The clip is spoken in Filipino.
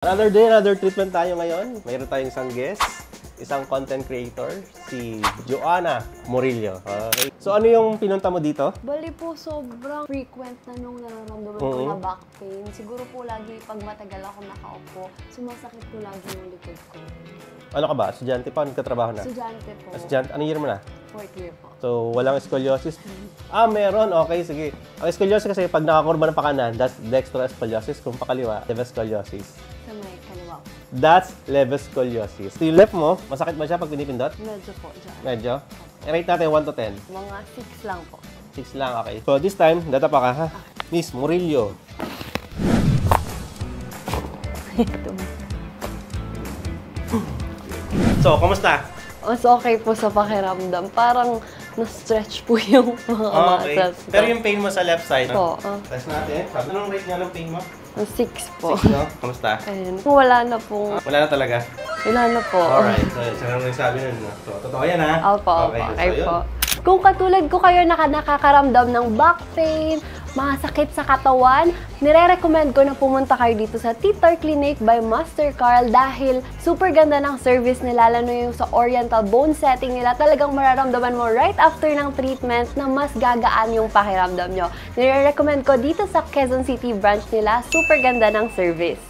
Another day, another treatment tayo ngayon. Mayroon tayong isang guest, isang content creator, si Joanna Murillo. Okay. So ano yung pinunta mo dito? Bali po, sobrang frequent na nung nararamdaman ko na back pain. Siguro po lagi pag matagal ako nakaupo, sumasakit po lagi yung likod ko. Ano ka ba? Estudyante pa? Nagkatrabaho na? Estudyante po. Estudyante? Anong year mo na? 4th year po. So, walang scoliosis? Meron. Okay, sige. Ang scoliosis kasi pag nakakurba ng pakanan, that's dextroscoliosis. Kung pakaliwa, levoscoliosis. Sa may kaliwa po. That's levoscoliosis. So, yung left mo, masakit ba siya pag pinipindot? Medyo po dyan. Medyo? I-rate natin 1 to 10. Mga 6 lang po. 6 lang, okay. So, this time, data pa ka, ha? Miss Murillo. So, kumusta? Mas okay po sa pakiramdam. Parang na-stretch po yung mga muscles ko. Pero yung pain mo sa left side, Po. test natin. Sabi, anong rate nga ng pain mo? 6 po. 6, no? Kumusta? Ayun. Wala na po. Wala na talaga? Wala na po. Alright. So, saan naman nagsabi nun, no? So, totoo yan, ha? Opo, Okay, opo. so, Ay yun. po. Kung katulad ko kayo nakakaramdam ng back pain, mga sakit sa katawan, nire-recommend ko na pumunta kayo dito sa Titor Clinic by Master Carl dahil super ganda ng service nila, lalo yung sa oriental bone setting nila. Talagang mararamdaman mo right after ng treatment na mas gagaan yung pakiramdam nyo. Nire-recommend ko dito sa Quezon City branch nila, super ganda ng service.